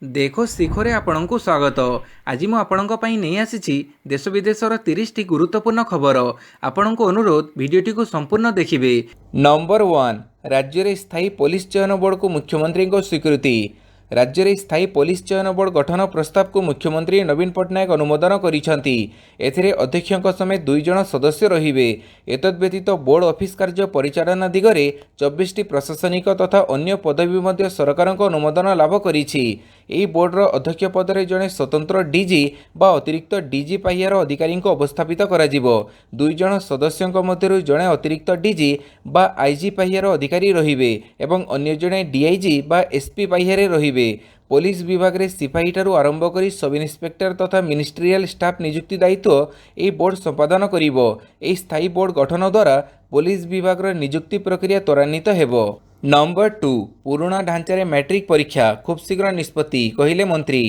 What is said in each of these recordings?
देखो ଶିଖରେ ଆପଣଙ୍କୁ ସ୍ୱାଗତ। ଆଜି ମୁଁ ଆପଣଙ୍କ ପାଇଁ ନେଇ ଆସିଛି ଦେଶ ବିଦେଶର 30ଟି ଗୁରୁତ୍ୱପୂର୍ଣ୍ଣ ଖବର। ଆପଣଙ୍କୁ ଅନୁରୋଧ ଭିଡ଼ିଓଟିକୁ ସମ୍ପୂର୍ଣ୍ଣ ଦେଖିବେ। ନମ୍ବର 1, ରାଜ୍ୟରେ ସ୍ଥାୟୀ ପୋଲିସ ଚୟନ ବୋର୍ଡକୁ ମୁଖ୍ୟମନ୍ତ୍ରୀଙ୍କ ସ୍ୱୀକୃତି। ରାଜ୍ୟରେ ସ୍ଥାୟୀ ପୋଲିସ ଚୟନ ବୋର୍ଡ ଗଠନ ପ୍ରସ୍ତାବକୁ ମୁଖ୍ୟମନ୍ତ୍ରୀ ନବୀନ ପଟ୍ଟନାୟକ ଅନୁମୋଦନ କରିଛନ୍ତି। ଏଥିରେ ଅଧ୍ୟକ୍ଷଙ୍କ ସମେତ 2 ଜଣ ସଦସ୍ୟ ରହିବେ। ଏତଦ୍ବ୍ୟତୀତ ବୋର୍ଡ ଅଫିସ କାର୍ଯ୍ୟ ପରିଚାଳନା ଦିଗରେ 24ଟି ପ୍ରଶାସନିକ ତଥା ଅନ୍ୟ ପଦବୀ ମଧ୍ୟ ସରକାରଙ୍କ ଅନୁମୋଦନ ଲାଭ କରିଛି। ଏହି ବୋର୍ଡର ଅଧ୍ୟକ୍ଷ ପଦରେ ଜଣେ ସ୍ୱତନ୍ତ୍ର ଡିଜି ବା ଅତିରିକ୍ତ ଡିଜି ପାହ୍ୟାର ଅଧିକାରୀଙ୍କୁ ଅବସ୍ଥାପିତ କରାଯିବ। 2 ଜଣ ସଦସ୍ୟଙ୍କ ମଧ୍ୟରୁ ଜଣେ ଅତିରିକ୍ତ ଡିଜି ବା ଆଇଜି ପାହ୍ୟାର ଅଧିକାରୀ ରହିବେ ଏବଂ ଅନ୍ୟ ଜଣେ ଡିଆଇଜି ବା ଏସପି ପାହ୍ୟାରେ ରହିବେ। ପୋଲିସ ବିଭାଗରେ ସିପାହୀଠାରୁ ଆରମ୍ଭ କରି ସବ୍ ଇନ୍ସପେକ୍ଟର ତଥା ମିନିଷ୍ଟ୍ରିଆଲ ଷ୍ଟାଫ୍ ନିଯୁକ୍ତି ଦାୟିତ୍ୱ ଏହି ବୋର୍ଡ ସମ୍ପାଦନ କରିବ। ଏହି ସ୍ଥାୟୀ ବୋର୍ଡ ଗଠନ ଦ୍ୱାରା ପୋଲିସ ବିଭାଗର ନିଯୁକ୍ତି ପ୍ରକ୍ରିୟା ତ୍ୱରାନ୍ୱିତ ହେବ। ନମ୍ବର 2, ପୁରୁଣା ଢାଞ୍ଚାରେ ମ୍ୟାଟ୍ରିକ ପରୀକ୍ଷା ଖୁବ୍ ଶୀଘ୍ର ନିଷ୍ପତ୍ତି, କହିଲେ ମନ୍ତ୍ରୀ।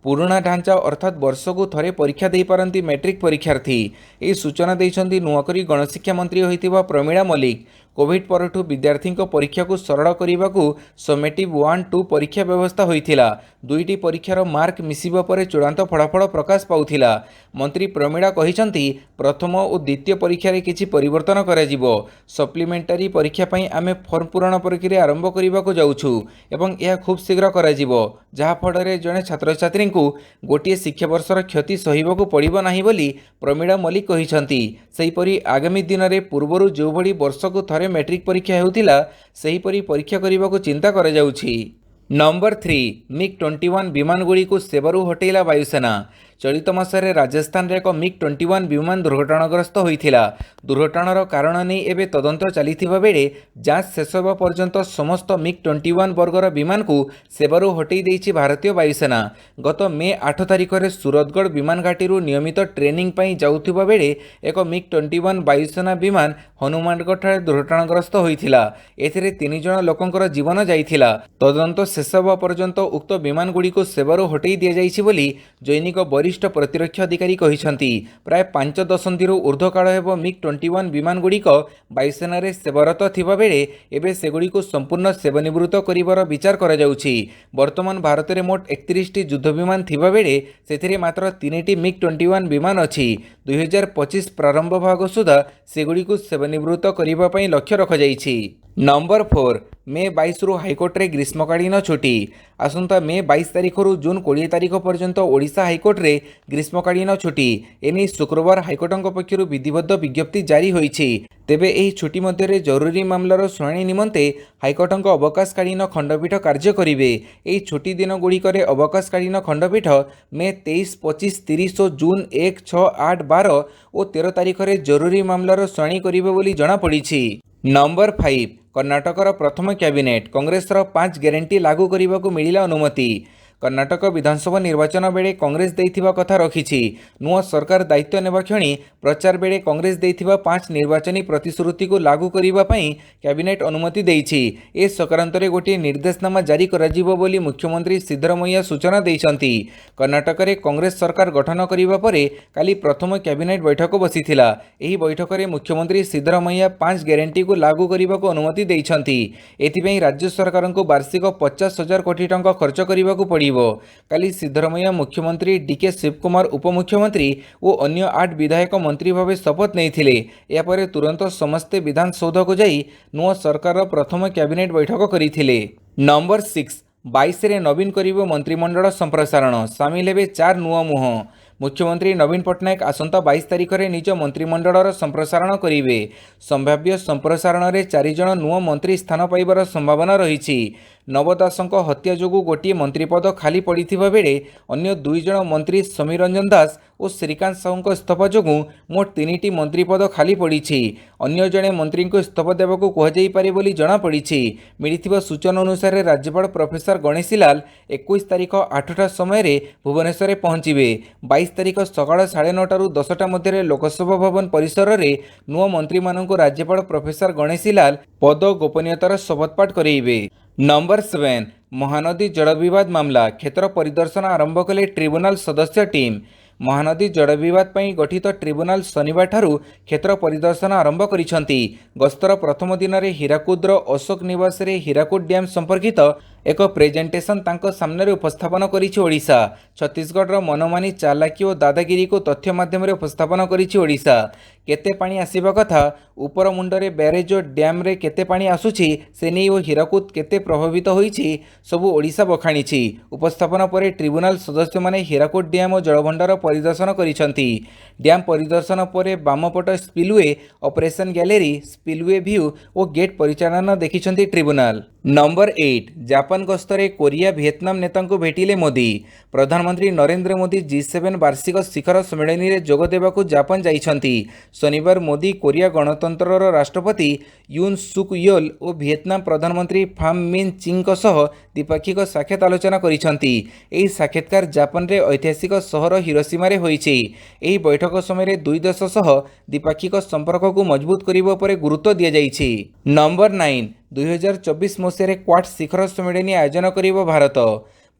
ପୁରୁଣା ଢାଞ୍ଚା ଅର୍ଥାତ୍ ବର୍ଷକୁ ଥରେ ପରୀକ୍ଷା ଦେଇପାରନ୍ତି ମ୍ୟାଟ୍ରିକ ପରୀକ୍ଷାର୍ଥୀ। ଏହି ସୂଚନା ଦେଇଛନ୍ତି ନୂଆକରି ଗଣଶିକ୍ଷା ମନ୍ତ୍ରୀ ହୋଇଥିବା ପ୍ରମିଳା ମଲ୍ଲିକ। କୋଭିଡ୍ ପରଠୁ ବିଦ୍ୟାର୍ଥୀଙ୍କ ପରୀକ୍ଷାକୁ ସରଳ କରିବାକୁ ସମେଟିଭ୍ 1-2 ପରୀକ୍ଷା ବ୍ୟବସ୍ଥା ହୋଇଥିଲା। 2ଟି ପରୀକ୍ଷାର ମାର୍କ ମିଶିବା ପରେ ଚୂଡ଼ାନ୍ତ ଫଳାଫଳ ପ୍ରକାଶ ପାଉଥିଲା। ମନ୍ତ୍ରୀ ପ୍ରମିଳା କହିଛନ୍ତି, ପ୍ରଥମ ଓ ଦ୍ୱିତୀୟ ପରୀକ୍ଷାରେ କିଛି ପରିବର୍ତ୍ତନ କରାଯିବ। ସପ୍ଲିମେଣ୍ଟାରୀ ପରୀକ୍ଷା ପାଇଁ ଆମେ ଫର୍ମ ପୂରଣ ପ୍ରକ୍ରିୟା ଆରମ୍ଭ କରିବାକୁ ଯାଉଛୁ ଏବଂ ଏହା ଖୁବ୍ ଶୀଘ୍ର କରାଯିବ, ଯାହାଫଳରେ ଜଣେ ଛାତ୍ରଛାତ୍ରୀଙ୍କୁ ଗୋଟିଏ ଶିକ୍ଷାବର୍ଷର କ୍ଷତି ସହିବାକୁ ପଡ଼ିବ ନାହିଁ ବୋଲି ପ୍ରମିଳା ମଲ୍ଲିକ କହିଛନ୍ତି। ସେହିପରି ଆଗାମୀ ଦିନରେ ପୂର୍ବରୁ ଯେଉଁଭଳି ବର୍ଷକୁ ଥରେ ମ୍ୟାଟ୍ରିକ ପରୀକ୍ଷା ହେଉଥିଲା, ସେହିପରି ପରୀକ୍ଷା କରିବାକୁ ଚିନ୍ତା କରାଯାଉଛି। ନମ୍ବର 3, MiG-21 ବିମାନଗୁଡ଼ିକୁ ସେବାରୁ ହଟେଇଲା ବାୟୁସେନା। ଚଳିତ ମାସରେ ରାଜସ୍ଥାନରେ ଏକ MiG-21 ବିମାନ ଦୁର୍ଘଟଣାଗ୍ରସ୍ତ ହୋଇଥିଲା। ଦୁର୍ଘଟଣାର କାରଣ ନେଇ ଏବେ ତଦନ୍ତ ଚାଲିଥିବା ବେଳେ ଯାଞ୍ଚ ଶେଷ ହେବା ପର୍ଯ୍ୟନ୍ତ ସମସ୍ତ MiG-21 ବର୍ଗର ବିମାନକୁ ସେବାରୁ ହଟେଇ ଦେଇଛି ଭାରତୀୟ ବାୟୁସେନା। ଗତ ମେ 8 ତାରିଖରେ ସୁରତଗଡ଼ ବିମାନ ଘାଟିରୁ ନିୟମିତ ଟ୍ରେନିଂ ପାଇଁ ଯାଉଥିବା ବେଳେ ଏକ MiG-21 ବାୟୁସେନା ବିମାନ ହନୁମାନଗଡ଼ଠାରେ ଦୁର୍ଘଟଣାଗ୍ରସ୍ତ ହୋଇଥିଲା। ଏଥିରେ 3 ଜଣ ଲୋକଙ୍କର ଜୀବନ ଯାଇଥିଲା। ତଦନ୍ତ ଶେଷ ହେବା ପର୍ଯ୍ୟନ୍ତ ଉକ୍ତ ବିମାନଗୁଡ଼ିକୁ ସେବାରୁ ହଟେଇ ଦିଆଯାଇଛି ବୋଲି ଜୈନିକ ବରିଷ୍ଠ ପ୍ରତିରକ୍ଷା ଅଧିକାରୀ କହିଛନ୍ତି। ପ୍ରାୟ 5 ଦଶନ୍ଧିରୁ ଉର୍ଦ୍ଧ୍ୱ କାଳ ହେବ MiG-21 ବିମାନଗୁଡ଼ିକ ବାୟୁସେନାରେ ସେବାରତ ଥିବାବେଳେ ଏବେ ସେଗୁଡ଼ିକୁ ସମ୍ପୂର୍ଣ୍ଣ ସେବାନିବୃତ୍ତ କରିବାର ବିଚାର କରାଯାଉଛି। ବର୍ତ୍ତମାନ ଭାରତରେ ମୋଟ 31ଟି ଯୁଦ୍ଧ ବିମାନ ଥିବାବେଳେ ସେଥିରେ ମାତ୍ର 3ଟି MiG-21 ବିମାନ ଅଛି। 2025 ପ୍ରାରମ୍ଭ ଭାଗ ସୁଦ୍ଧା ସେଗୁଡ଼ିକୁ ସେବାନିବୃତ୍ତ କରିବା ପାଇଁ ଲକ୍ଷ୍ୟ ରଖାଯାଇଛି। ନମ୍ବର 4, ମେ 22ରୁ ହାଇକୋର୍ଟରେ ଗ୍ରୀଷ୍ମକାଳୀନ ଛୁଟି। ଆସନ୍ତା ମେ 22 ତାରିଖରୁ ଜୁନ୍ 20 ତାରିଖ ପର୍ଯ୍ୟନ୍ତ ଓଡ଼ିଶା ହାଇକୋର୍ଟରେ ଗ୍ରୀଷ୍ମକାଳୀନ ଛୁଟି। ଏନେଇ ଶୁକ୍ରବାର ହାଇକୋର୍ଟଙ୍କ ପକ୍ଷରୁ ବିଧିବଦ୍ଧ ବିଜ୍ଞପ୍ତି ଜାରି ହୋଇଛି। ତେବେ ଏହି ଛୁଟି ମଧ୍ୟରେ ଜରୁରୀ ମାମଲାର ଶୁଣାଣି ନିମନ୍ତେ ହାଇକୋର୍ଟଙ୍କ ଅବକାଶକାଳୀନ ଖଣ୍ଡପୀଠ କାର୍ଯ୍ୟ କରିବେ। ଏହି ଛୁଟି ଦିନଗୁଡ଼ିକରେ ଅବକାଶକାଳୀନ ଖଣ୍ଡପୀଠ ମେ 23, 25, 30 ଓ ଜୁନ୍ 1, 6, 8, 12 ଓ 13 ତାରିଖରେ ଜରୁରୀ ମାମଲାର ଶୁଣାଣି କରିବେ ବୋଲି ଜଣାପଡ଼ିଛି। ନମ୍ବର 5, କର୍ଣ୍ଣାଟକର ପ୍ରଥମ କ୍ୟାବିନେଟ୍, କଂଗ୍ରେସର 5 ଗ୍ୟାରେଣ୍ଟି ଲାଗୁ କରିବାକୁ ମିଳିଲା ଅନୁମତି। କର୍ଣ୍ଣାଟକ ବିଧାନସଭା ନିର୍ବାଚନ ବେଳେ କଂଗ୍ରେସ ଦେଇଥିବା କଥା ରଖିଛି। ନୂଆ ସରକାର ଦାୟିତ୍ୱ ନେବା କ୍ଷଣି ପ୍ରଚାର ବେଳେ କଂଗ୍ରେସ ଦେଇଥିବା 5 ନିର୍ବାଚନୀ ପ୍ରତିଶ୍ରୁତିକୁ ଲାଗୁ କରିବା ପାଇଁ କ୍ୟାବିନେଟ୍ ଅନୁମତି ଦେଇଛି। ଏ ସଂକ୍ରାନ୍ତରେ ଗୋଟିଏ ନିର୍ଦ୍ଦେଶନାମା ଜାରି କରାଯିବ ବୋଲି ମୁଖ୍ୟମନ୍ତ୍ରୀ ସିଦ୍ଧରମୈୟା ସୂଚନା ଦେଇଛନ୍ତି। କର୍ଣ୍ଣାଟକରେ କଂଗ୍ରେସ ସରକାର ଗଠନ କରିବା ପରେ କାଲି ପ୍ରଥମ କ୍ୟାବିନେଟ୍ ବୈଠକ ବସିଥିଲା। ଏହି ବୈଠକରେ ମୁଖ୍ୟମନ୍ତ୍ରୀ ସିଦ୍ଧରମୈୟା 5 ଗ୍ୟାରେଣ୍ଟିକୁ ଲାଗୁ କରିବାକୁ ଅନୁମତି ଦେଇଛନ୍ତି। ଏଥିପାଇଁ ରାଜ୍ୟ ସରକାରଙ୍କୁ ବାର୍ଷିକ 50,000 କୋଟି ଟଙ୍କା ଖର୍ଚ୍ଚ କରିବାକୁ ପଡ଼ିବ। କାଲି ସିଦ୍ଧରମୈୟା ମୁଖ୍ୟମନ୍ତ୍ରୀ ଡିକେ ଶିବକୁମାର ଉପମୁଖ୍ୟମନ୍ତ୍ରୀ ଓ ଅନ୍ୟ 8 ବିଧାୟକ ମନ୍ତ୍ରୀ ଭାବେ ଶପଥ ନେଇଥିଲେ। ଏହାପରେ ତୁରନ୍ତ ସମସ୍ତେ ବିଧାନସୌଧକୁ ଯାଇ ନୂଆ ସରକାରର ପ୍ରଥମ କ୍ୟାବିନେଟ୍ ବୈଠକ କରିଥିଲେ। ନମ୍ବର 6, 22ରେ ନବୀନ କରିବ ମନ୍ତ୍ରିମଣ୍ଡଳ ସମ୍ପ୍ରସାରଣ, ସାମିଲ ହେବେ 4 ନୂଆ ମୁହଁ। ମୁଖ୍ୟମନ୍ତ୍ରୀ ନବୀନ ପଟ୍ଟନାୟକ ଆସନ୍ତା 22 ତାରିଖରେ ନିଜ ମନ୍ତ୍ରିମଣ୍ଡଳର ସମ୍ପ୍ରସାରଣ କରିବେ। ସମ୍ଭାବ୍ୟ ସମ୍ପ୍ରସାରଣରେ 4 ଜଣ ନୂଆ ମନ୍ତ୍ରୀ ସ୍ଥାନ ପାଇବାର ସମ୍ଭାବନା ରହିଛି। ନବ ଦାସଙ୍କ ହତ୍ୟା ଯୋଗୁଁ ଗୋଟିଏ ମନ୍ତ୍ରୀପଦ ଖାଲି ପଡ଼ିଥିବା ବେଳେ ଅନ୍ୟ 2 ଜଣ ମନ୍ତ୍ରୀ ସମୀର ରଞ୍ଜନ ଦାସ ଓ ଶ୍ରୀକାନ୍ତ ସାହୁଙ୍କ ଇସ୍ତଫା ଯୋଗୁଁ ମୋଟ 3ଟି ମନ୍ତ୍ରୀପଦ ଖାଲି ପଡ଼ିଛି। ଅନ୍ୟ ଜଣେ ମନ୍ତ୍ରୀଙ୍କୁ ଇସ୍ତଫା ଦେବାକୁ କୁହାଯାଇପାରେ ବୋଲି ଜଣାପଡ଼ିଛି। ମିଳିଥିବା ସୂଚନା ଅନୁସାରେ ରାଜ୍ୟପାଳ ପ୍ରଫେସର ଗଣେଶୀ ଲାଲ 21 ତାରିଖ 8ଟା ସମୟରେ ଭୁବନେଶ୍ୱରରେ ପହଞ୍ଚିବେ। 22 ତାରିଖ ସକାଳ 9:30ରୁ 10ଟା ମଧ୍ୟରେ ଲୋକସଭା ଭବନ ପରିସରରେ ନୂଆ ମନ୍ତ୍ରୀମାନଙ୍କୁ ରାଜ୍ୟପାଳ ପ୍ରଫେସର ଗଣେଶୀ ଲାଲ ପଦ ଓ ଗୋପନୀୟତାର ଶପଥପାଠ କରାଇବେ। ନମ୍ବର 7, ମହାନଦୀ ଜଳ ବିବାଦ ମାମଲା, କ୍ଷେତ୍ର ପରିଦର୍ଶନ ଆରମ୍ଭ କଲେ ଟ୍ରିବ୍ୟୁନାଲ ସଦସ୍ୟ ଟିମ୍। ମହାନଦୀ ଜଳ ବିବାଦ ପାଇଁ ଗଠିତ ଟ୍ରିବ୍ୟୁନାଲ ଶନିବାରଠାରୁ କ୍ଷେତ୍ର ପରିଦର୍ଶନ ଆରମ୍ଭ କରିଛନ୍ତି। ଗସ୍ତର ପ୍ରଥମ ଦିନରେ ହୀରାକୁଦର ଅଶୋକ ନିବାସରେ ହୀରାକୁଦ ଡ୍ୟାମ୍ ସମ୍ପର୍କିତ एक प्रेजेंटेशन तांको सामने उपस्थापन करिछि ओडिशा। छत्तीसगढ़ मनमानी चालाकी और दादागिरी को तथ्य माध्यम उपस्थापन करिछि ओडिशा। केते पानी आसीबा कथा, ऊपर मुंडरे ब्यारेज और डैम रे केते पानी आसुछि से नहीं ओ हीराकुद केते प्रभावित होइछि सबु ओडिशा बखाणीछि। उपस्थापन पर ट्रिब्यूनल सदस्य माने हीराकुद डैम और जलभंडार परिदर्शन करिसंती। डैम परिदर्शन पर बामपट spillway, operation gallery, spillway view और गेट परिचालन देखिछंती ट्रिब्यूनल। नंबर 8 जापान गस्तरे कोरिया वियतनाम नेता भेटिले मोदी। प्रधानमंत्री नरेंद्र मोदी G7 वार्षिक शिखर सम्मेलन में जोग देवाकू जापान जाइछंती। शनिवार मोदी कोरिया गणतंत्रर राष्ट्रपति यून सुक योल और वियतनाम प्रधानमंत्री फाम मिन चिंग सह द्विपाक्षिक साक्षात आलोचना करिछंती। एही साक्षात्कार जापान रे ऐतिहासिक शहर हिरोशिमा रे होइछि। एही बैठक समय दुई देश सह द्विपाक्षिक संपर्क को मजबूत करने पर गुरुत्व दिया जाइछि। नंबर 9 2024 मसीह क्वाड शिखर सम्मेलन आयोजन करिबो भारत।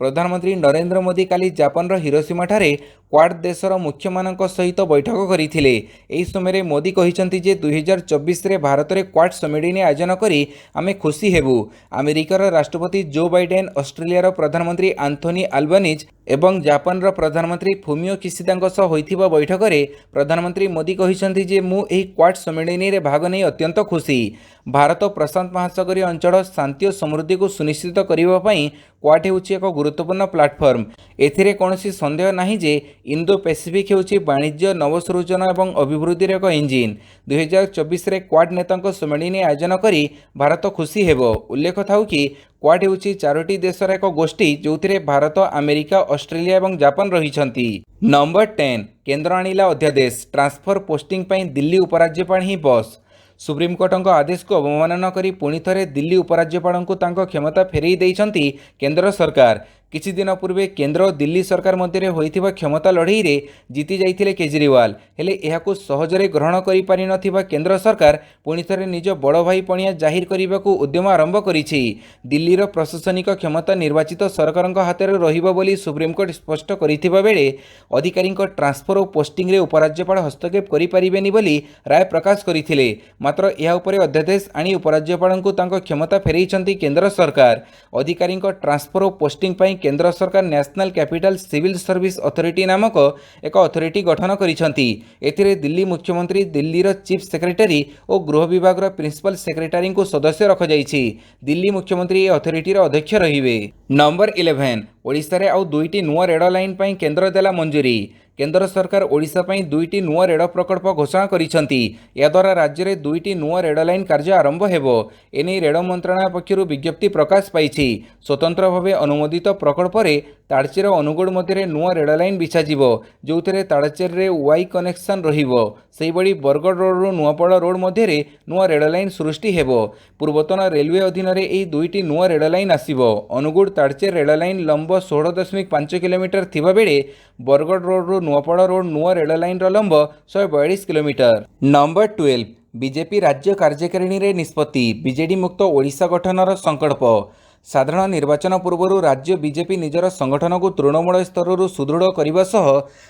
प्रधानमंत्री नरेंद्र मोदी काली जापान हिरोशिमा ठारे क्वाड देशर मुख्य मानक सहित बैठक करथिले। एही समय मोदी कहिसंती जे 2024 रे भारत रे क्वाड सम्मेलन आयोजन करी आमे खुशी हेबु। अमेरिकार राष्ट्रपति जो बाइडेन, ऑस्ट्रेलियार प्रधानमंत्री आंथोनी अल्बानीज एवं जापान प्रधानमंत्री फुमियो किशिदा सह होइथिबा बैठक रे प्रधानमंत्री मोदी कहिसंती जे मु एही क्वाड सम्मेलन रे भाग नै अत्यंत खुशी। भारत प्रशांत महासागरीय अंचल शांति और समृद्धि को सुनिश्चित करने पर क्वाड होउछि एक गुरुत्वपूर्ण प्लाटफर्म। एथिरे कौनसी संदेह नहीं जे इंडो पैसिफिक होउछि वाणिज्य, नवसृजन और अभिवृद्धि एक इंजिन। 2024 रे क्वाड नेता सम्मेलन आयोजन करी भारत खुशी हेबो। उल्लेख थाउ कि क्वाड होउछि चारोटी देशर एक गोष्ठी जो भारत, अमेरिका, ऑस्ट्रेलिया और जापान रहिछंती। नंबर 10 केंद्र आनिला अध्यादेश ट्रांसफर पोस्टिंग पर दिल्ली उपराज्यपाल ही बस। सुप्रीमकोर्ट आदेश को अवमानना करी पुणी थरे दिल्ली उपराज्यपाल को तांको क्षमता फेरई देइछंती केंद्र सरकार। किछि दिन पूर्वे केंद्र और दिल्ली सरकार मध्य होइथिबा क्षमता लड़ई रे जीति जाइथिले केजरीवाल। हेले एहाकू सहजरे ग्रहण करि पारि नथिबा केंद्र सरकार पुणी थरे निज बड़ भाई पणिया जाहिर करिबाकू उद्यम आरंभ करिछि। दिल्लीर प्रशासनिक क्षमता निर्वाचित सरकारक हाथ में रहिबो बोली सुप्रीमकोर्ट स्पष्ट करिथिबा बेले अधिकारीक ट्रांसफर और पोस्टिंग रे उपराज्यपाल हस्तक्षेप करि पारिबेनी बोली राय प्रकाश करिथिले। मात्र यह उपरे अध्यादेश आनी उपराज्यपाल को तांको क्षमता फेरैछंती केंद्र सरकार। अधिकारीक ट्रांसफर और पोस्टिंग पई केंद्र सरकार national capital civil service authority नामक एक अथॉरिटी गठन करिसंती। एथिरे दिल्ली मुख्यमंत्री, दिल्लीर चीफ सेक्रेटरी और गृह विभाग प्रिंसिपल सेक्रेटरी को सदस्य रखाଯାଇଛି। दिल्ली मुख्यमंत्री अथॉरिटीर अध्यक्ष रहिबे। नंबर 11 ओडिशा रे आउ दुईटी नुआ रेड लाइन पई केंद्र देला मंजूरी। केंद्र सरकार ओडिशा पई दुईटी नुआ रेड प्रकल्प घोषणा करिसंती। या द्वारा राज्य में दुईटी नुआ रेड लाइन कार्य आरंभ हेबो। एने रेड मंत्रालय पक्षरु विज्ञप्ति प्रकाश पाइछि। स्वतंत्र भावे अनुमोदित प्रकल्प रे ताड़चेर अनुगुड़ मध्य नुआ रेड लाइन बिछाजिबो, जोउथरे ताड़चेर रे वाई कनेक्शन रहिबो। सेही बड़ी बरगड़ रोड रु नुआपड़ा रोड मध्य नुआ रेड लाइन सृष्टि हेबो। पूर्वतन रेलवे अधीन रे एही दुईटी नुआ रेड लाइन आसिबो। अनुगुड़ ताड़चेर रेड लाइन लंब 16.5 किलोमीटर थिबा बेले बरगड़ रोड रु नुआपड़ा रोड नुआ रेड लाइन लंब 142 किलोमीटर। नंबर 12 बीजेपी राज्य कार्यकारिणी रे निष्पत्ति बीजेडी मुक्त ओडिशा गठनर संकल्प। साधारण निर्वाचन पूर्व राज्य बीजेपी निजर संगठन को तृणमूल स्तर सुदृढ़ करने सह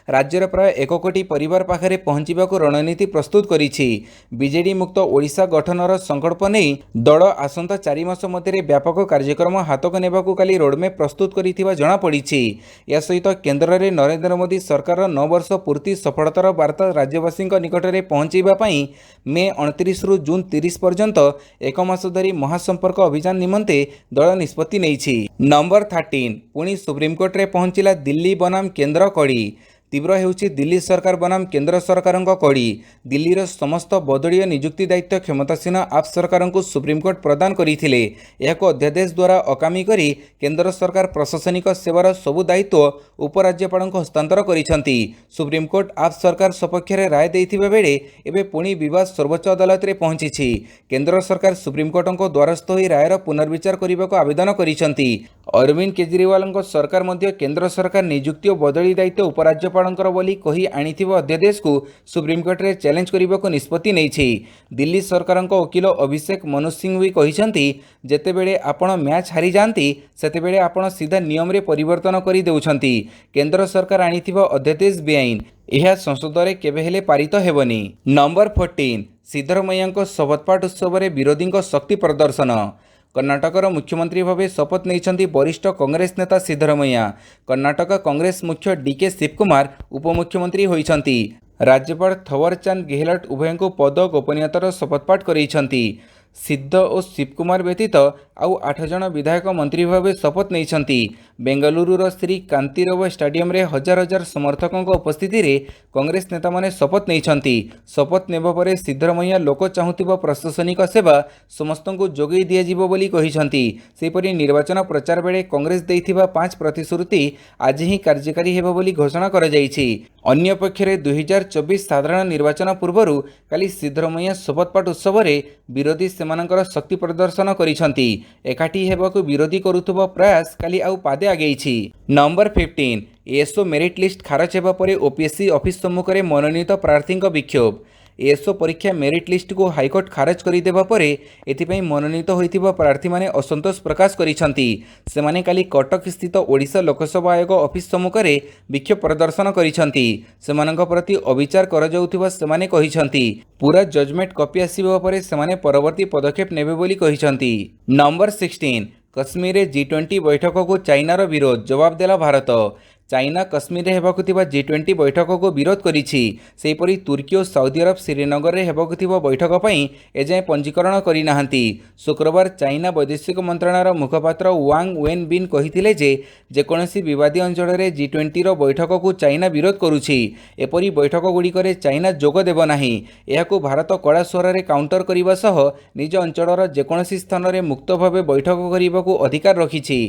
राज्यर प्राय 1 कोटी परिवार पाखे पहुंचा रणनीति प्रस्तुत करिछि। बीजेडी मुक्त ओडिशा गठनर संकल्प नहीं दल आसंता 4 मास मध्य व्यापक कार्यक्रम हाथक नेबाकू काली रोडमैप प्रस्तुत करिथिबा जणा पड़िछि। या सहित केंद्र में नरेंद्र मोदी सरकार 9 वर्ष पूर्ति सफलतार वार्ता राज्यवासी निकट में पहुंचाइबा पई मे 29 रु जून 30 पर्यंत 1 मास धरी महासंपर्क अभियान निमंते दल निष्पत्ति नहीं। नंबर 13 पुणी सुप्रीमकोर्ट रे पहुंचला दिल्ली बनाम केंद्र कड़ी। तीव्र होउछि दिल्ली सरकार बनाम केंद्र सरकार कड़ी। दिल्लीर समस्त बदलीय नियुक्ति दायित्व क्षमतासीन आप सरकार को सुप्रीमकोर्ट प्रदान करथिले। एहाको अध्यादेश द्वारा अकामी करी केंद्र सरकार प्रशासनिक सेवार सबु दायित्व उपराज्यपाल को हस्तांतर करिसंती। सुप्रीमकोर्ट आप सरकार सपक्ष रे राय देइथिबा बेले एबे पुणी विवाद सर्वोच्च अदालत रे पहुंचीछि। केंद्र सरकार सुप्रीमकोर्ट को द्वारस्थ होई रायर पुनर्विचार करबाको आवेदन करिसंती। अरविंद केजरीवाल सरकार मध्य केंद्र सरकार नियुक्ति और बदली दायित्व उपराज्यपाल बोली कही आनिथिबा अध्यादेश को सुप्रीमकोर्ट रे चैलेंज करबाको निष्पत्ति नेछि। दिल्ली सरकार वकील अभिषेक मनु सिंह भी कहिसंती जेतेबेले आपण मैच हारी जांती सेतेबेले आपण सीधा नियम रे परिवर्तन करि देउछंती। केंद्र सरकार आनिथिबा अध्यादेश बेआईन, यह संसद रे केबे हेले पारित हेबनी। नंबर 14 सिद्धरमैया शपथपाठ उत्सव में विरोधी शक्ति प्रदर्शन। कर्णाटकर मुख्यमंत्री भावे शपथ नहीं वरिष्ठ कांग्रेस नेता सिद्धरामैया। कर्णाटक कांग्रेस मुख्य डीके शिवकुमार उपमुख्यमंत्री होइछंती। राज्यपाल थवरचांद गेहलोट उभय को पद गोपनीयतार शपथपाठ कराइछंती। सिद्ध और शिवकुमार व्यतीत आउ 8 जन विधायक मंत्री भाव शपथ नहीं। बेंगलुरुर श्री कांतिरव स्टाडियम रे हजार हजार समर्थकों उपस्थिति रे कांग्रेस नेता माने शपथ नहीं। शपथ नेबा परे सिद्धरामैया लोक चाहुथिबा प्रशासनिक सेवा समस्त को जोगई दियाजिबो बोली कहिसंती। सेपरि निर्वाचन प्रचार बेले कांग्रेस देइथिबा 5 प्रतिश्रुति आज ही कार्यकारी हेबो बोली घोषणा करा जायछि। अन्य पक्षरे 2024 साधारण निर्वाचन पूर्वरु काली सिद्धरामैया शपथपाठ उत्सव रे विरोधी सेमानकर शक्ति प्रदर्शन करिसंती। एकाठी हेबाकु विरोधी करुथुबा प्रयास काली आउ पादे आगेइछि। नंबर 15 एएसओ मेरिट लिस्ट खारज हेबा परे ओपीएससी ऑफिस सम्मुखरे मनोनीत प्रार्थी विक्षोभ। एएसओ परीक्षा मेरिट लिस्ट को हाईकोर्ट खारज करदेवा परे एथिपाई मनोनीत होइथिबा प्रार्थी माने असंतोष प्रकाश करिसंती। सेमाने काली कटक स्थित ओडिशा लोकसभा आयोग ऑफिस सम्मुखरे विक्षोभ प्रदर्शन करिसंती। सेमानक प्रति अविचार कराଯାउथिबा सेमाने कहिसंती। पूरा जजमेंट कॉपी आसीबा परे सेमाने परवर्ती पदक्षेप नेबे बोली कहिसंती। नंबर 16 कश्मीर G20 बैठक को चाइनार विरोध, जवाब देला भारत। चाइना कश्मीर हेबाकु G20 बैठक को विरोध करिछि। सेहिपरि तुर्की और सऊदी अरब श्रीनगर में हेबाकु बैठक पई एजाए पंजीकरण करि नाहंती। शुक्रवार चाइना वैदेशिक मंत्रालयर मुखपात्र वांग वेनबिन कहिथिले जे जेकोनोसी विवादी अंचल में G20 रो बैठक को चाइना विरोध करुछि। एपरि बैठक गुड़िकरे चाइना जोग देब नाही। एहाकु भारत कड़ा स्वर काउंटर करिबा सह निज अंचलर जेकोनोसी स्थान में मुक्त भावे बैठक करिबाकु अधिकार रखिछि।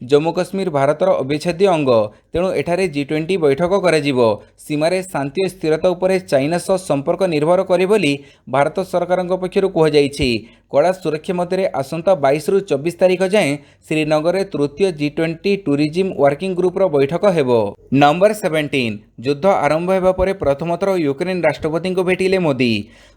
जम्मू कश्मीर भारतर अविच्छेद्य अंग, तेणु एठारे G20 बैठक कराजिबो। सीमारे शांति और स्थिरता उपरे चाइना सह संपर्क निर्भर करे बोली भारत सरकारक पक्षरु कुहाଯାଇଛି। कड़ा सुरक्षा मध्य आसंता 22 रु 24 तारिख जाए श्रीनगर तृतीय G20 टूरिज्म वर्किंग ग्रुप रो बैठक हेबो। नंबर 17 युद्ध आरंभ हेबा परे प्रथम थर यूक्रेन राष्ट्रपति को भेटिले मोदी।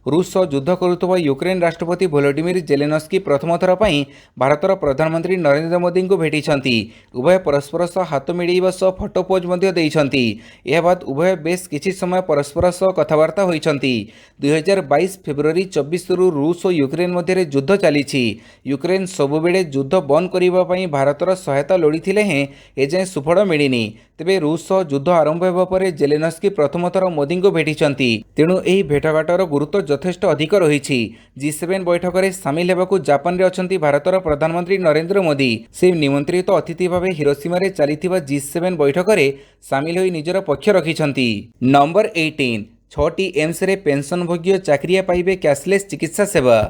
रूस सह युद्ध करुथबा यूक्रेन राष्ट्रपति वोलोडिमिर जेलेनस्की प्रथम थर पई भारतर प्रधानमंत्री नरेंद्र मोदी को भेटिछंती। उभय परस्पर सह हाथ मिलाइबा सह फोटो पोज मध्य देइछंती। एहा बाद उभय बेस किछि समय परस्पर सह कथबार्ता होइछंती। 2022 फेब्रुआरी 24 रु रूस और यूक्रेन मध्य युद्ध चली। यूक्रेन सबुबेले युद्ध बंद करबा पई भारतर सहायता लोड़ीथिले हें एजाए सुफल मिलिनी। तेबे रूस सह युद्ध आरंभ हेबा परे जेलेनस्की प्रथम थर मोदी को भेटिछंती। तेणु एही भेटघाटर गुरुत्व यथेष्ट अधिक रहिछि। G7 बैठक में सामिल हेबाकु जापान रे अछंती भारतर प्रधानमंत्री नरेंद्र मोदी। से निमंत्रित अतिथि भावे हिरोशिमा रे चलिथिबा G7 बैठक में सामिल होई निजर पक्ष रखिछंती। नंबर 18 6टी एम्स रे पेंशनभोग्य चाकरिया पाइबे कैशलेस चिकित्सा सेवा।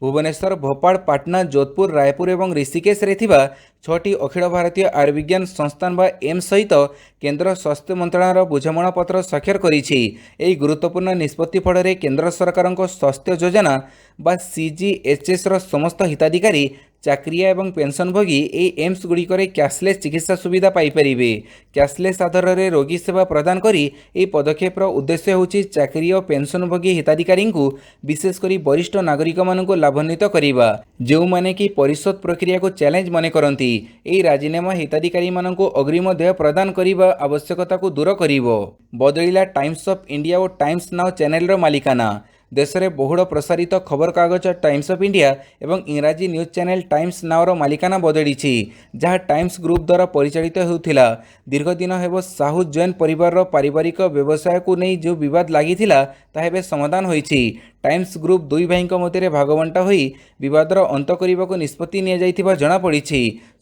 भुवनेश्वर, भोपाल, पाटना, जोधपुर, रायपुर और ऋषिकेश रे थिबा 6टी अखिल भारतीय आयुर्विज्ञान संस्थान बा एम्स सहित केंद्र स्वास्थ्य मंत्रालय बुझामणा पत्र स्वाक्षर करिछि। एही गुरुत्वपूर्ण निष्पत्ति फल केंद्र सरकार स्वास्थ्य योजना बा CGHS रो समस्त हिताधिकारी चाकरिया एवं पेंशनभोगी ए एम्स गुड़िकर कैशलेस चिकित्सा सुविधा पाइपारे। कैशलेस आधार में रोगी सेवा प्रदान करी ए पदक्षेपर उद्देश्य होछि चाकरी और पेंशनभोगी हिताधिकारी विशेषकर वरिष्ठ नागरिक मानक लाभान्वित करवा, जो माने कि परिशोध प्रक्रिया को चैलेंज मन करती। ए राजीनामा हिताधिकारी मानक अग्रिम देय प्रदान करने आवश्यकता को दूर करिवो। बदलिला टाइम्स ऑफ इंडिया और टाइम्स नाउ चैनल मालिकाना। देश में बहुड़ प्रसारित खबर कागज टाइम्स ऑफ इंडिया एवं इंग्राजी न्यूज चैनल टाइम्स नाउर मालिकाना बदली, जहाँ टाइम्स ग्रुप द्वारा परिचालित होता। दीर्घ दिन हेब साहू जैन परिवार पारिवारिक व्यवसाय को नहीं जो विवाद लगी ताहे समाधान होइछि। टाइम्स ग्रुप दुई भाई मध्य भागबंटा होई विवादर अंत करने को निष्पत्ति निया जनापड़ी।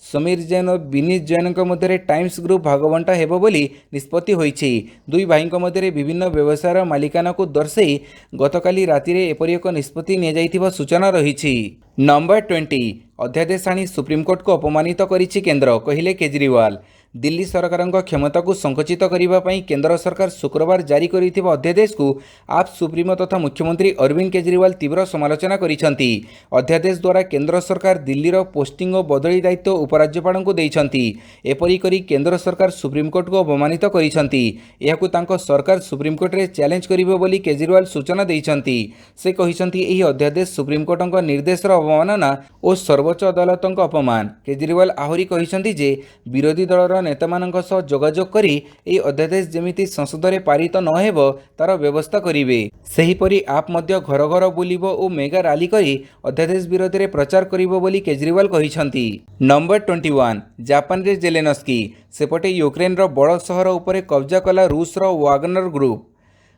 समीर जैन और विनीत जैन मध्य टाइम्स ग्रुप भागबंटा हेबो बोली निष्पत्ति होइछि। दुई भाई मध्य विभिन्न व्यवसायर मालिकाना को दर्शाई गतकाली राति रे एपरि एक निष्पत्ति निया सूचना रही। नंबर 20 अध्यादेश आनी सुप्रीमकोर्ट को अपमानित करिछि केंद्र, कहिले केजरीवाल। दिल्ली सरकार क्षमता को संकुचित करने केंद्र सरकार शुक्रवार जारी करिथिबा अध्यादेश को आप सुप्रीमो तथा मुख्यमंत्री अरविंद केजरीवाल तीव्र समालोचना करिसंती। अध्यादेश द्वारा केंद्र सरकार दिल्ली रो पोस्टिंग और बदली दायित्व उपराज्यपाल को देइछंती। एपरि करी केंद्र सरकार सुप्रीमकोर्ट को अपमानित करिसंती। एहाकु तांको सरकार सुप्रीमकोर्ट रे चैलेंज करिवो बोली केजरीवाल सूचना देइछंती। से कहिसंती एही अध्यादेश सुप्रीमकोर्ट निर्देशर अवमानना और सर्वोच्च अदालत अपमान। केजरीवाल आहुरी कहिसंती जे विरोधी दलर नेताମାନଙ୍କ सह जोगाजोग करी ଏହି ଅଧ୍ୟାଦେଶ ଯେମିତି ସଂସଦରେ ପାରିତ ନ ହେବ ତାର ବ୍ୟବସ୍ଥା କରିବେ। ସେହିପରି ଆପ୍ ମଧ୍ୟ ଘର ଘର ବୁଲିବ ଓ ମେଗା ରାଲି କରି ଅଧ୍ୟାଦେଶ ବିରୋଧରେ ପ୍ରଚାର କରିବ ବୋଲି କେଜରିୱାଲ କହିଛନ୍ତି। ନମ୍ବର 21 ଜାପାନରେ ଜେଲେନସ୍କି। ସେପଟେ ୟୁକ୍ରେନର ବଡ଼ ସହର ଉପରେ କବ୍ଜା କଲା ରୁଷର ୱାଗ୍ନର ଗ୍ରୁପ।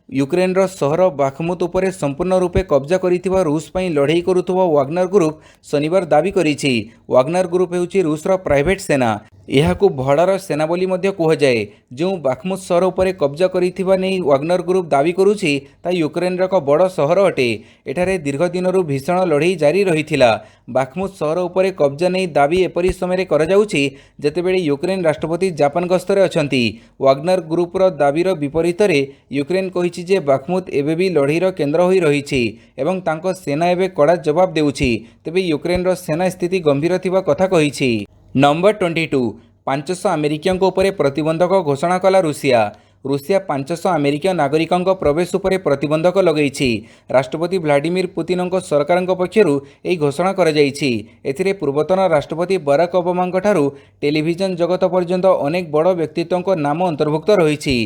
ୟୁକ୍ରେନର ସହର ବାଖମୁତ ଉପରେ ସମ୍ପୂର୍ଣ୍ଣ ରୂପେ କବ୍ଜା କରିଥିବା ରୁଷ ପାଇଁ ଲଢ଼େଇ କରୁଥିବା ୱାଗ୍ନର ଗ୍ରୁପ ଶନିବାର ଦାବି କରିଛି। ୱାଗ୍ନର ଗ୍ରୁପ ହେଉଛି ରୁଷର ପ୍ରାଇଭେଟ୍ ସେନା। ଏହାକୁ ଭଡ଼ାର ସେନା ବୋଲି ମଧ୍ୟ କୁହାଯାଏ। ଯେଉଁ ବାଖମୁତ ସହର ଉପରେ କବ୍ଜା କରିଥିବା ନେଇ ୱାଗ୍ନର ଗ୍ରୁପ ଦାବି କରୁଛି ତାହା ୟୁକ୍ରେନର ଏକ ବଡ଼ ସହର ଅଟେ। ଏଠାରେ ଦୀର୍ଘ ଦିନରୁ ଭୀଷଣ ଲଢ଼େଇ ଜାରି ରହିଥିଲା। ବାଖମୁତ ସହର ଉପରେ କବ୍ଜା ନେଇ ଦାବି ଏପରି ସମୟରେ କରାଯାଉଛି ଯେତେବେଳେ ୟୁକ୍ରେନ ରାଷ୍ଟ୍ରପତି ଜାପାନ ଗସ୍ତରେ ଅଛନ୍ତି। ୱାଗ୍ନର ଗ୍ରୁପର ଦାବିର ବିପରୀତରେ ୟୁକ୍ରେନ କହିଛି ଯେ ବାଖମୁତ ଏବେ ବି ଲଢ଼େଇର କେନ୍ଦ୍ର ହୋଇ ରହିଛି ଏବଂ ତାଙ୍କ ସେନା ଏବେ କଡ଼ା ଜବାବ ଦେଉଛି। ତେବେ ୟୁକ୍ରେନର ସେନା ସ୍ଥିତି ଗମ୍ଭୀର ଥିବା କଥା କହିଛି। ନମ୍ବର 22 500 ଆମେରିକୀୟଙ୍କ ଉପରେ ପ୍ରତିବନ୍ଧକ ଘୋଷଣା କଲା ରୁଷିଆ। ରୁଷିଆ 500 ଆମେରିକୀୟ ନାଗରିକଙ୍କ ପ୍ରବେଶ ଉପରେ ପ୍ରତିବନ୍ଧକ ଲଗାଇଛି। ରାଷ୍ଟ୍ରପତି ଭ୍ଲାଡିମିର ପୁତିନଙ୍କ ସରକାରଙ୍କ ପକ୍ଷରୁ ଏହି ଘୋଷଣା କରାଯାଇଛି। ଏଥିରେ ପୂର୍ବତନ ରାଷ୍ଟ୍ରପତି ବରାକ ଓବାମାଙ୍କଠାରୁ ଟେଲିଭିଜନ ଜଗତ ପର୍ଯ୍ୟନ୍ତ ଅନେକ ବଡ଼ ବ୍ୟକ୍ତିତ୍ୱଙ୍କ ନାମ ଅନ୍ତର୍ଭୁକ୍ତ ରହିଛି।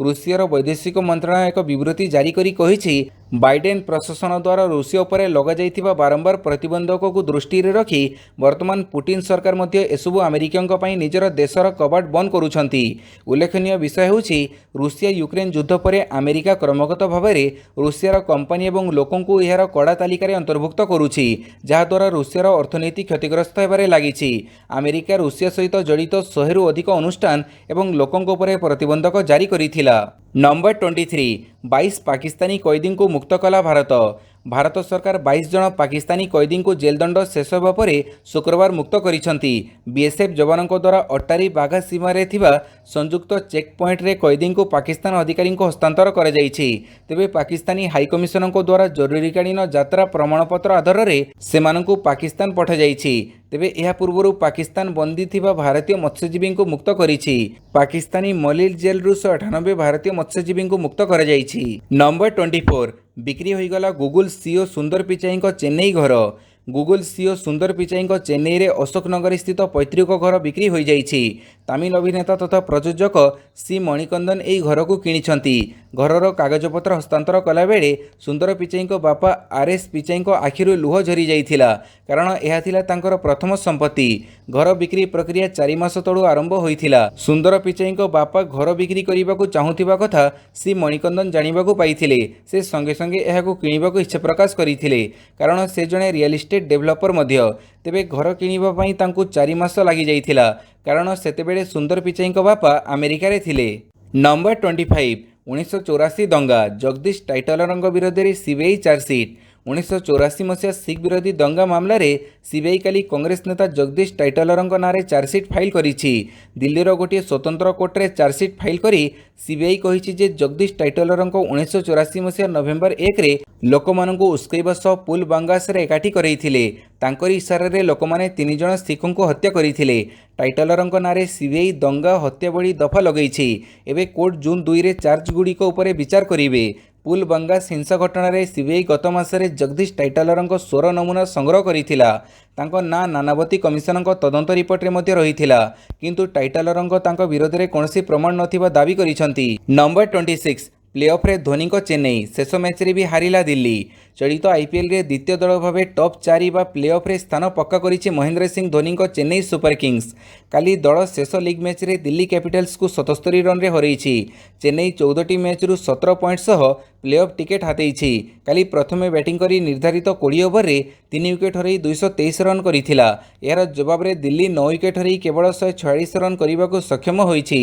ରୁଷିଆର ବୈଦେଶିକ ମନ୍ତ୍ରଣାଳୟ ଏକ ବିବୃତ୍ତି ଜାରି କରି କହିଛି ବାଇଡେନ୍ ପ୍ରଶାସନ ଦ୍ୱାରା ରୁଷିଆ ଉପରେ ଲଗାଯାଇଥିବା ବାରମ୍ବାର ପ୍ରତିବନ୍ଧକକୁ ଦୃଷ୍ଟିରେ ରଖି ବର୍ତ୍ତମାନ ପୁଟିନ ସରକାର ମଧ୍ୟ ଏସବୁ ଆମେରିକୀୟଙ୍କ ପାଇଁ ନିଜର ଦେଶର କବାଟ ବନ୍ଦ କରୁଛନ୍ତି। ଉଲ୍ଲେଖନୀୟ ବିଷୟ ହେଉଛି ରୁଷିଆ ୟୁକ୍ରେନ ଯୁଦ୍ଧ ପରେ ଆମେରିକା କ୍ରମାଗତ ଭାବରେ ରୁଷିଆର କମ୍ପାନୀ ଏବଂ ଲୋକଙ୍କୁ ଏହାର କଡ଼ା ତାଲିକାରେ ଅନ୍ତର୍ଭୁକ୍ତ କରୁଛି, ଯାହାଦ୍ୱାରା ରୁଷିଆର ଅର୍ଥନୀତି କ୍ଷତିଗ୍ରସ୍ତ ହେବାରେ ଲାଗିଛି। ଆମେରିକା ରୁଷିଆ ସହିତ ଜଡ଼ିତ 100ରୁ ଅଧିକ ଅନୁଷ୍ଠାନ ଏବଂ ଲୋକଙ୍କ ଉପରେ ପ୍ରତିବନ୍ଧକ ଜାରି କରିଥିଲା। ନମ୍ବର 23 22 ପାକିସ୍ତାନୀ କଏଦୀଙ୍କୁ ମୁକ୍ତ କଲା ଭାରତ। ଭାରତ ସରକାର 22 ଜଣ ପାକିସ୍ତାନୀ କଏଦୀଙ୍କୁ ଜେଲ୍ ଦଣ୍ଡ ଶେଷ ହେବା ପରେ ଶୁକ୍ରବାର ମୁକ୍ତ କରିଛନ୍ତି। ବିଏସ୍ଏଫ୍ ଯବାନଙ୍କ ଦ୍ୱାରା ଅଟ୍ଟାରୀ ବାଘା ସୀମାରେ ଥିବା ସଂଯୁକ୍ତ ଚେକ୍ ପଏଣ୍ଟରେ କଏଦୀଙ୍କୁ ପାକିସ୍ତାନ ଅଧିକାରୀଙ୍କୁ ହସ୍ତାନ୍ତର କରାଯାଇଛି। ତେବେ ପାକିସ୍ତାନୀ ହାଇକମିଶନଙ୍କ ଦ୍ୱାରା ଜରୁରୀକାଳୀନ ଯାତ୍ରା ପ୍ରମାଣପତ୍ର ଆଧାରରେ ସେମାନଙ୍କୁ ପାକିସ୍ତାନ ପଠାଯାଇଛି। ତେବେ ଏହା ପୂର୍ବରୁ ପାକିସ୍ତାନ ବନ୍ଦୀ ଥିବା ଭାରତୀୟ ମତ୍ସ୍ୟଜୀବୀଙ୍କୁ ମୁକ୍ତ କରିଛି। ପାକିସ୍ତାନୀ ମଲିଲ ଜେଲ୍ରୁ 198 ଭାରତୀୟ ମତ୍ସ୍ୟଜୀବୀଙ୍କୁ ମୁକ୍ତ କରାଯାଇଛି। ନମ୍ବର 24 ବିକ୍ରି ହୋଇଗଲା ଗୁଗୁଲ ସିଇଓ ସୁନ୍ଦର ପିଚାଇଙ୍କ ଚେନ୍ନାଇ ଘର। ଗୁଗୁଲ ସିଇଓ ସୁନ୍ଦର ପିଚାଇଙ୍କ ଚେନ୍ନାଇରେ ଅଶୋକ ନଗରୀ ସ୍ଥିତ ପୈତୃକ ଘର ବିକ୍ରି ହୋଇଯାଇଛି। ତାମିଲ ଅଭିନେତା ତଥା ପ୍ରଯୋଜକ ସି ମଣିକନ୍ଦନ ଏହି ଘରକୁ କିଣିଛନ୍ତି। ଘରର କାଗଜପତ୍ର ହସ୍ତାନ୍ତର କଲାବେଳେ ସୁନ୍ଦର ପିଚାଇଙ୍କ ବାପା ଆର୍ଏସ୍ ପିଚାଇଙ୍କ ଆଖିରୁ ଲୁହ ଝରି ଯାଇଥିଲା, କାରଣ ଏହା ଥିଲା ତାଙ୍କର ପ୍ରଥମ ସମ୍ପତ୍ତି। ଘର ବିକ୍ରି ପ୍ରକ୍ରିୟା 4 ମାସ ତଳୁ ଆରମ୍ଭ ହୋଇଥିଲା। ସୁନ୍ଦର ପିଚାଇଙ୍କ ବାପା ଘର ବିକ୍ରି କରିବାକୁ ଚାହୁଁଥିବା କଥା ସି ମଣିକନ୍ଦନ ଜାଣିବାକୁ ପାଇଥିଲେ। ସେ ସଙ୍ଗେ ସଙ୍ଗେ ଏହାକୁ କିଣିବାକୁ ଇଚ୍ଛା ପ୍ରକାଶ କରିଥିଲେ, କାରଣ ସେ ଜଣେ ରିଅଲ ଇଷ୍ଟେଟ୍ ଡେଭେଲପର ମଧ୍ୟ। ତେବେ ଘର କିଣିବା ପାଇଁ ତାଙ୍କୁ 4 ମାସ ଲାଗିଯାଇଥିଲା, କାରଣ ସେତେବେଳେ ସୁନ୍ଦର ପିଚାଇଙ୍କ ବାପା ଆମେରିକାରେ ଥିଲେ। ନମ୍ବର 25 1984 ଦଙ୍ଗା, ଜଗଦୀଶ ଟାଇଟଲରଙ୍କ ବିରୋଧରେ ସିବିଆଇ ଚାର୍ଜସିଟ୍। 1984 ମସିହା ଶିଖ୍ ବିରୋଧୀ ଦଙ୍ଗା ମାମଲାରେ ସିବିଆଇ କାଲି କଂଗ୍ରେସ ନେତା ଜଗଦୀଶ ଟାଇଟଲରଙ୍କ ନାଁରେ ଚାର୍ଜସିଟ୍ ଫାଇଲ୍ କରିଛି। ଦିଲ୍ଲୀର ଗୋଟିଏ ସ୍ୱତନ୍ତ୍ର କୋର୍ଟରେ ଚାର୍ଜସିଟ୍ ଫାଇଲ୍ କରି ସିବିଆଇ କହିଛି ଯେ ଜଗଦୀଶ ଟାଇଟଲରଙ୍କ 1984 ମସିହା ନଭେମ୍ବର 1ରେ ଲୋକମାନଙ୍କୁ ଉସ୍କେଇବା ସହ ପୁଲ ବାଙ୍ଗାସରେ ଏକାଠି କରାଇଥିଲେ। ତାଙ୍କରି ଇସାରାରେ ଲୋକମାନେ 3 ଜଣ ଶିଖଙ୍କୁ ହତ୍ୟା କରିଥିଲେ। ଟାଇଟଲରଙ୍କ ନାଁରେ ସିବିଆଇ ଦଙ୍ଗା ହତ୍ୟା ଭଳି ଦଫା ଲଗାଇଛି। ଏବେ କୋର୍ଟ ଜୁନ୍ 2ରେ ଚାର୍ଜଗୁଡ଼ିକ ଉପରେ ବିଚାର କରିବେ। ପୁଲ ବାଙ୍ଗାସ ହିଂସା ଘଟଣାରେ ସିବିଆଇ ଗତ ମାସରେ ଜଗଦୀଶ ଟାଇଟଲରଙ୍କ ସ୍ୱର ନମୁନା ସଂଗ୍ରହ କରିଥିଲା। ତାଙ୍କ ନାଁ ନାନାବତୀ କମିଶନଙ୍କ ତଦନ୍ତ ରିପୋର୍ଟରେ ମଧ୍ୟ ରହିଥିଲା, କିନ୍ତୁ ଟାଇଟଲରଙ୍କ ତାଙ୍କ ବିରୋଧରେ କୌଣସି ପ୍ରମାଣ ନଥିବା ଦାବି କରିଛନ୍ତି। ନମ୍ବର 26 ପ୍ଲେ-ଅଫ୍ରେ ଧୋନିଙ୍କ ଚେନ୍ନାଇ, ଶେଷ ମ୍ୟାଚ୍ରେ ବି ହାରିଲା ଦିଲ୍ଲୀ। ଚଳିତ ଆଇପିଏଲ୍ରେ ଦ୍ୱିତୀୟ ଦଳ ଭାବେ ଟପ୍ 4 ବା ପ୍ଲେ-ଅଫ୍ରେ ସ୍ଥାନ ପକ୍କା କରିଛି ମହେନ୍ଦ୍ର ସିଂ ଧୋନିଙ୍କ ଚେନ୍ନାଇ ସୁପର କିଙ୍ଗସ୍। କାଲି ଦଳ ଶେଷ ଲିଗ୍ ମ୍ୟାଚ୍ରେ ଦିଲ୍ଲୀ କ୍ୟାପିଟାଲ୍ସକୁ 77 ରନ୍ରେ ହରାଇଛି। ଚେନ୍ନାଇ 14ଟି ମ୍ୟାଚ୍ରୁ 17 ପଏଣ୍ଟ ସହ ପ୍ଲେ-ଅଫ୍ ଟିକେଟ୍ ହାତେଇଛି। କାଲି ପ୍ରଥମେ ବ୍ୟାଟିଂ କରି ନିର୍ଦ୍ଧାରିତ 20 ଓଭରରେ 3 ୱିକେଟ୍ ହରାଇ 223 ରନ୍ କରିଥିଲା। ଏହାର ଜବାବରେ ଦିଲ୍ଲୀ 9 ୱିକେଟ୍ ହରାଇ କେବଳ 146 ରନ୍ କରିବାକୁ ସକ୍ଷମ ହୋଇଛି।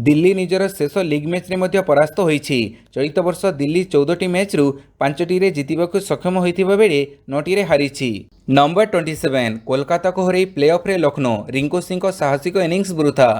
ଦିଲ୍ଲୀ ନିଜର ଶେଷ ଲିଗ୍ ମ୍ୟାଚ୍ରେ ମଧ୍ୟ ପରାସ୍ତ ହୋଇଛି। ଚଳିତ ବର୍ଷ ଦିଲ୍ଲୀ 14ଟି ମ୍ୟାଚ୍ରୁ 5ଟିରେ ଜିତିବାକୁ ସକ୍ଷମ ହୋଇଥିବା ବେଳେ 9ଟିରେ ହାରିଛି। ନମ୍ବର 27 କୋଲକାତାକୁ ହରାଇ ପ୍ଲେ-ଅଫ୍ରେ ଲକ୍ଷ୍ନୌ, ରିଙ୍କୁ ସିଂଙ୍କ ସାହସିକ ଇନିଂସ ବୃଥା।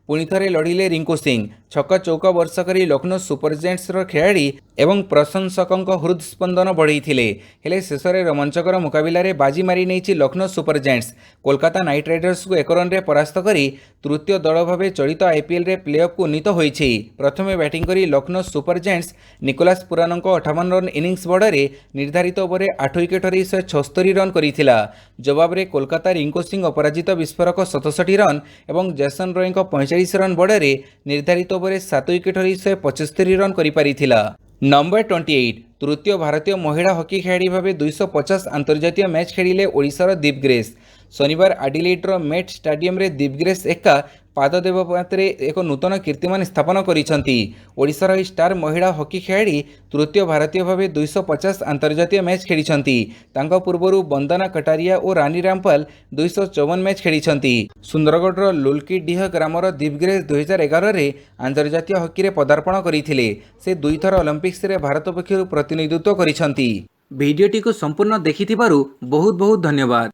ପୁଣି ଥରେ ଲଢ଼ିଲେ ରିଙ୍କୁ ସିଂ। ଛକା ଚୌକା ବର୍ଷା କରି ଲକ୍ଷ୍ନୌ ସୁପର ଜାଏଣ୍ଟସର ଖେଳାଳି ଏବଂ ପ୍ରଶଂସକଙ୍କ ହୃଦସ୍ପନ୍ଦନ ବଢ଼ାଇଥିଲେ। ହେଲେ ଶେଷରେ ରୋମାଞ୍ଚକର ମୁକାବିଲାରେ ବାଜି ମାରି ନେଇଛି Lucknow super giants. Kolkata knight ରାଇଡର୍ସକୁ 1 ରନ୍ରେ ପରାସ୍ତ କରି ତୃତୀୟ ଦଳ ଭାବେ ଚଳିତ ଆଇପିଏଲ୍ରେ ପ୍ଲେ-ଅଫ୍କୁ ଉନ୍ନୀତ ହୋଇଛି। ପ୍ରଥମେ ବ୍ୟାଟିଂ କରି ଲକ୍ଷ୍ନୌ ସୁପର ଜାଏଣ୍ଟସ ନିକୋଲାସ ପୁରାନଙ୍କ 58 ରନ୍ ଇନିଂସ ବଳରେ ନିର୍ଦ୍ଧାରିତ ଓଭରରେ 8 ୱିକେଟ୍ ହରାଇ 176 ରନ୍ କରିଥିଲା। ଜବାବରେ କୋଲକାତା ରିଙ୍କୁ ସିଂ ଅପରାଜିତ ବିସ୍ଫୋରକ 67 ରନ୍ ଏବଂ ଜେସନ୍ ରୟଙ୍କ 45 43 ରନ୍ ବଡ଼ରେ ନିର୍ଦ୍ଧାରିତ ଓଭରରେ 7 ୱିକେଟ୍ ହରାଇ 175 ରନ୍ କରିପାରିଥିଲା। ନମ୍ବର 28 ତୃତୀୟ ଭାରତୀୟ ମହିଳା ହକି ଖେଳାଳି ଭାବେ 250 ଆନ୍ତର୍ଜାତୀୟ ମ୍ୟାଚ୍ ଖେଳିଲେ ଓଡ଼ିଶାର ଦୀପ ଗ୍ରେସ୍। ଶନିବାର ଆଡିଲେଡ୍ର ମେଟ୍ ଷ୍ଟାଡିୟମରେ ଦୀପ ଗ୍ରେସ୍ ଏକା ପାଦ ଦେବା ମାତ୍ରେ ଏକ ନୂତନ କୀର୍ତ୍ତିମାନ ସ୍ଥାପନ କରିଛନ୍ତି। ଓଡ଼ିଶାର ଏହି ଷ୍ଟାର ମହିଳା ହକି ଖେଳାଳି ତୃତୀୟ ଭାରତୀୟ ଭାବେ 250 ଆନ୍ତର୍ଜାତୀୟ ମ୍ୟାଚ୍ ଖେଳିଛନ୍ତି। ତାଙ୍କ ପୂର୍ବରୁ ବନ୍ଦନା କଟାରିଆ ଓ ରାନୀ ରାମପାଲ 254 ମ୍ୟାଚ୍ ଖେଳିଛନ୍ତି। ସୁନ୍ଦରଗଡ଼ର ଲୁଲକିଡିହ ଗ୍ରାମର ଦୀପ ଗ୍ରେସ୍ 2011ରେ ଆନ୍ତର୍ଜାତୀୟ ହକିରେ ପଦାର୍ପଣ କରିଥିଲେ। ସେ ଦୁଇଥର ଅଲିମ୍ପିକ୍ସରେ ଭାରତ ପକ୍ଷରୁ ପ୍ରତିନିଧିତ୍ୱ କରିଛନ୍ତି। ଭିଡ଼ିଓଟିକୁ ସମ୍ପୂର୍ଣ୍ଣ ଦେଖିଥିବାରୁ ବହୁତ ବହୁତ ଧନ୍ୟବାଦ।